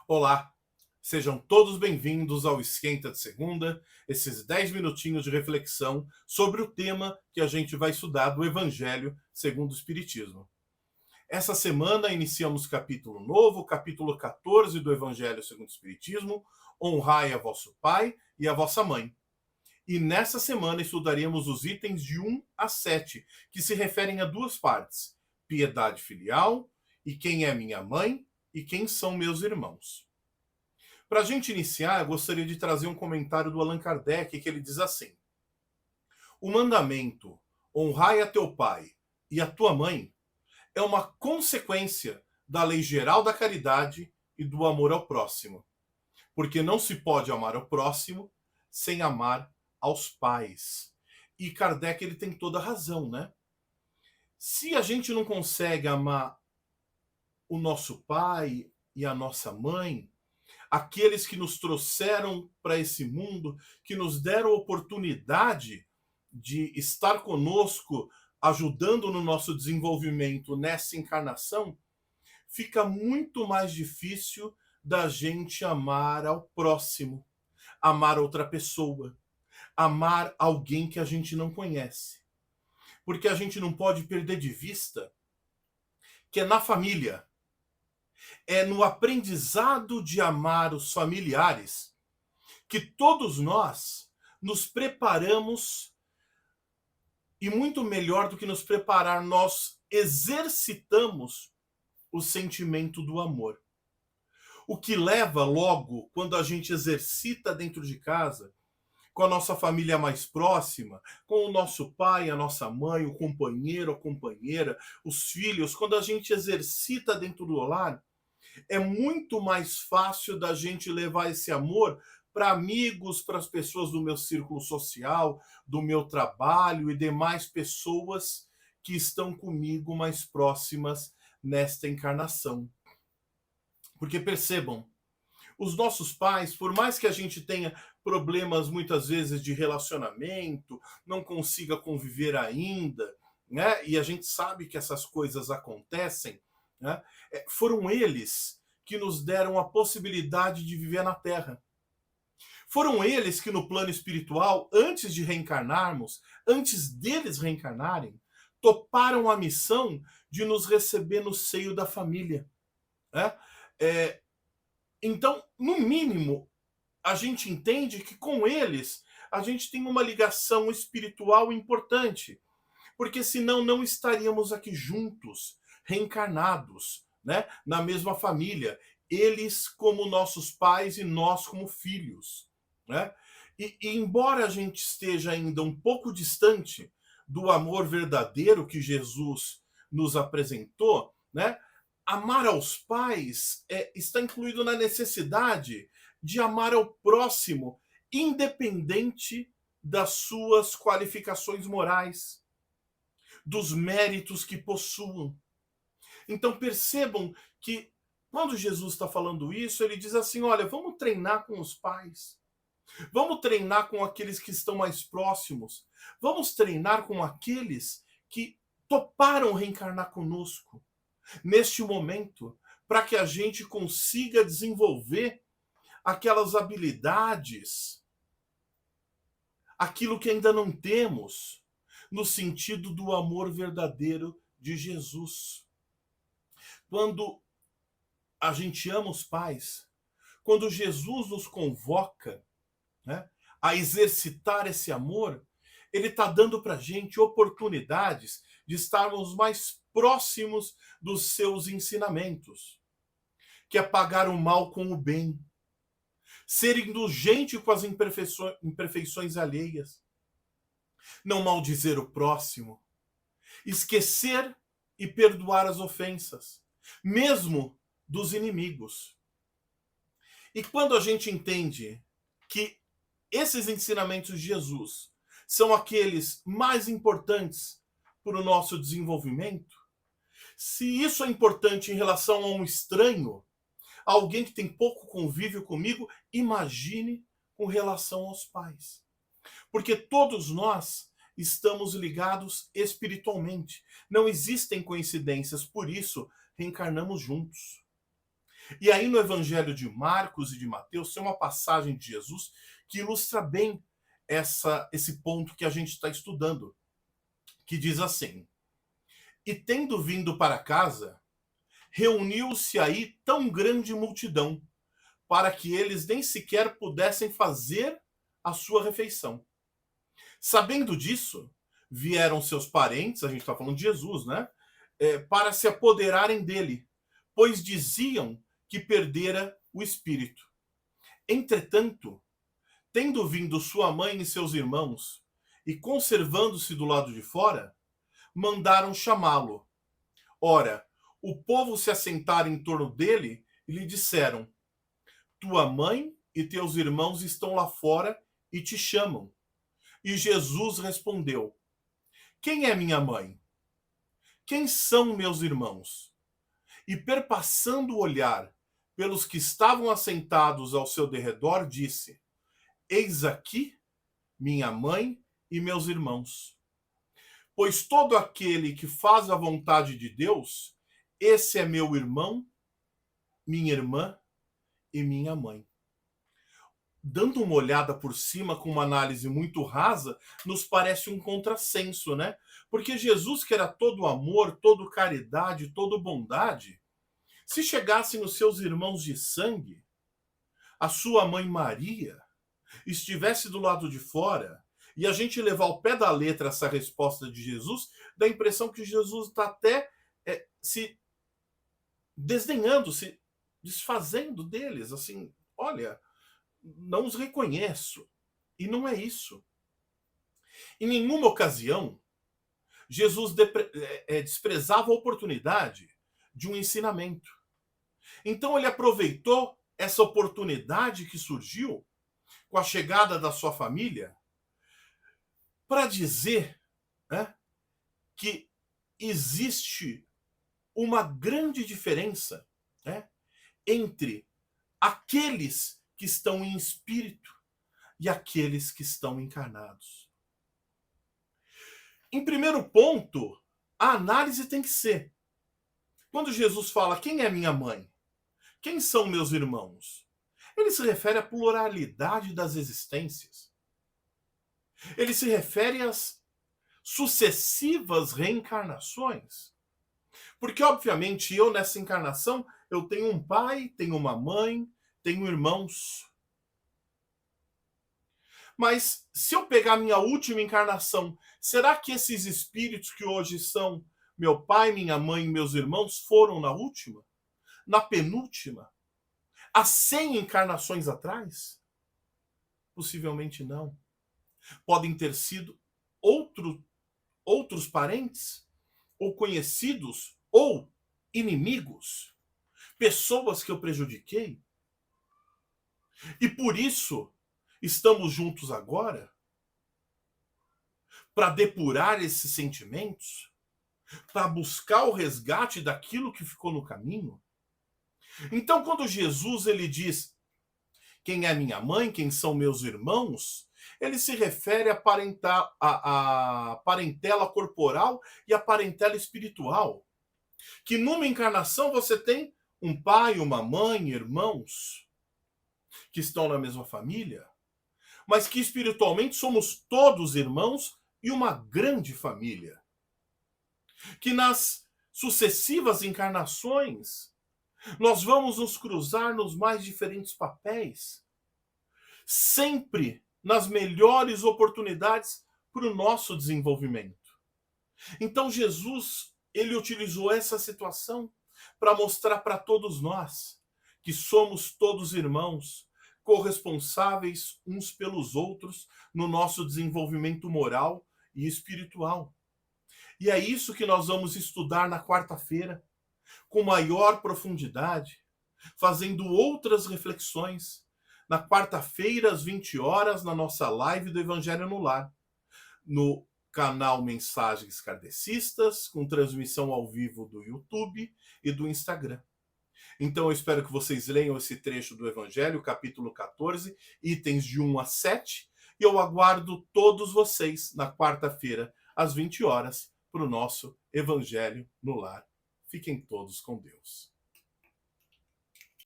Olá, sejam todos bem-vindos ao Esquenta de Segunda, esses 10 minutinhos de reflexão sobre o tema que a gente vai estudar do Evangelho segundo o Espiritismo. Essa semana iniciamos capítulo novo, capítulo 14 do Evangelho segundo o Espiritismo, Honrai a vosso pai e a vossa mãe. E nessa semana estudaremos os itens de 1 a 7, que se referem a duas partes: piedade filial e quem é minha mãe e quem são meus irmãos. Para a gente iniciar, eu gostaria de trazer um comentário do Allan Kardec, que ele diz assim: o mandamento honrai a teu pai e a tua mãe é uma consequência da lei geral da caridade e do amor ao próximo, porque não se pode amar ao próximo sem amar aos pais. E Kardec ele tem toda a razão, né? Se a gente não consegue amar o nosso pai e a nossa mãe, aqueles que nos trouxeram para esse mundo, que nos deram a oportunidade de estar conosco, ajudando no nosso desenvolvimento nessa encarnação, fica muito mais difícil da gente amar ao próximo, amar outra pessoa, amar alguém que a gente não conhece. Porque a gente não pode perder de vista que é na família, é no aprendizado de amar os familiares que todos nós nos preparamos, e muito melhor do que nos preparar, nós exercitamos o sentimento do amor. O que leva logo, quando a gente exercita dentro de casa, com a nossa família mais próxima, com o nosso pai, a nossa mãe, o companheiro, a companheira, os filhos, quando a gente exercita dentro do lar, é muito mais fácil da gente levar esse amor para amigos, para as pessoas do meu círculo social, do meu trabalho e demais pessoas que estão comigo mais próximas nesta encarnação. Porque percebam, os nossos pais, por mais que a gente tenha problemas muitas vezes de relacionamento, não consiga conviver ainda, né? E a gente sabe que essas coisas acontecem, né? Foram eles que nos deram a possibilidade de viver na Terra. Foram eles que no plano espiritual, antes de reencarnarmos, antes deles reencarnarem, toparam a missão de nos receber no seio da família, né? É, então, no mínimo, a gente entende que com eles a gente tem uma ligação espiritual importante, porque senão não estaríamos aqui juntos, reencarnados, né, na mesma família, eles como nossos pais e nós como filhos, né? E embora a gente esteja ainda um pouco distante do amor verdadeiro que Jesus nos apresentou, né? Amar aos pais está incluído na necessidade de amar ao próximo, independente das suas qualificações morais, dos méritos que possuam. Então percebam que quando Jesus está falando isso, ele diz assim: olha, vamos treinar com os pais, vamos treinar com aqueles que estão mais próximos, vamos treinar com aqueles que toparam reencarnar conosco neste momento, para que a gente consiga desenvolver aquelas habilidades, aquilo que ainda não temos, no sentido do amor verdadeiro de Jesus. Quando a gente ama os pais, quando Jesus nos convoca, né, a exercitar esse amor, ele está dando para a gente oportunidades de estarmos mais próximos dos seus ensinamentos, que é pagar o mal com o bem, ser indulgente com as imperfeições alheias, não maldizer o próximo, esquecer e perdoar as ofensas, mesmo dos inimigos. E quando a gente entende que esses ensinamentos de Jesus são aqueles mais importantes para o nosso desenvolvimento, se isso é importante em relação a um estranho, alguém que tem pouco convívio comigo, imagine com relação aos pais. Porque todos nós estamos ligados espiritualmente. Não existem coincidências, por isso reencarnamos juntos. E aí no Evangelho de Marcos e de Mateus tem uma passagem de Jesus que ilustra bem esse ponto que a gente está estudando, que diz assim: E tendo vindo para casa, reuniu-se aí tão grande multidão, para que eles nem sequer pudessem fazer a sua refeição. Sabendo disso, vieram seus parentes, a gente está falando de Jesus, né? Para se apoderarem dele, pois diziam que perdera o espírito. Entretanto, tendo vindo sua mãe e seus irmãos, e conservando-se do lado de fora, mandaram chamá-lo. Ora, o povo se assentara em torno dele e lhe disseram: Tua mãe e teus irmãos estão lá fora e te chamam. E Jesus respondeu: Quem é minha mãe? Quem são meus irmãos? E perpassando o olhar pelos que estavam assentados ao seu derredor, disse: Eis aqui minha mãe e meus irmãos. Pois todo aquele que faz a vontade de Deus, esse é meu irmão, minha irmã e minha mãe. Dando uma olhada por cima com uma análise muito rasa, nos parece um contrassenso, né? Porque Jesus, que era todo amor, todo caridade, todo bondade, se chegasse nos seus irmãos de sangue, a sua mãe Maria estivesse do lado de fora, e a gente levar ao pé da letra essa resposta de Jesus, dá a impressão que Jesus está até se desdenhando, se desfazendo deles, assim, olha, não os reconheço. E não é isso. Em nenhuma ocasião, Jesus desprezava a oportunidade de um ensinamento. Então ele aproveitou essa oportunidade que surgiu com a chegada da sua família para dizer, né, que existe uma grande diferença, né, entre aqueles que estão em espírito e aqueles que estão encarnados. Em primeiro ponto, a análise tem que ser: quando Jesus fala quem é minha mãe, quem são meus irmãos, ele se refere à pluralidade das existências. Ele se refere às sucessivas reencarnações. Porque, obviamente, eu nessa encarnação, eu tenho um pai, tenho uma mãe, tenho irmãos. Mas se eu pegar a minha última encarnação, será que esses espíritos que hoje são meu pai, minha mãe e meus irmãos foram na última? Na penúltima? Há 100 encarnações atrás? Possivelmente não. Podem ter sido outros parentes, ou conhecidos, ou inimigos, pessoas que eu prejudiquei. E por isso estamos juntos agora para depurar esses sentimentos, para buscar o resgate daquilo que ficou no caminho. Então, quando Jesus ele diz quem é minha mãe, quem são meus irmãos, ele se refere à parentela corporal e à parentela espiritual. Que numa encarnação você tem um pai, uma mãe, irmãos que estão na mesma família, mas que espiritualmente somos todos irmãos e uma grande família. Que nas sucessivas encarnações nós vamos nos cruzar nos mais diferentes papéis, sempre nas melhores oportunidades para o nosso desenvolvimento. Então Jesus, ele utilizou essa situação para mostrar para todos nós que somos todos irmãos, corresponsáveis uns pelos outros no nosso desenvolvimento moral e espiritual. E é isso que nós vamos estudar na quarta-feira, com maior profundidade, fazendo outras reflexões, na quarta-feira, às 20 horas, na nossa live do Evangelho no Lar, no canal Mensagens Kardecistas, com transmissão ao vivo do YouTube e do Instagram. Então eu espero que vocês leiam esse trecho do Evangelho, capítulo 14, itens de 1 a 7, e eu aguardo todos vocês na quarta-feira, às 20 horas, para o nosso Evangelho no Lar. Fiquem todos com Deus.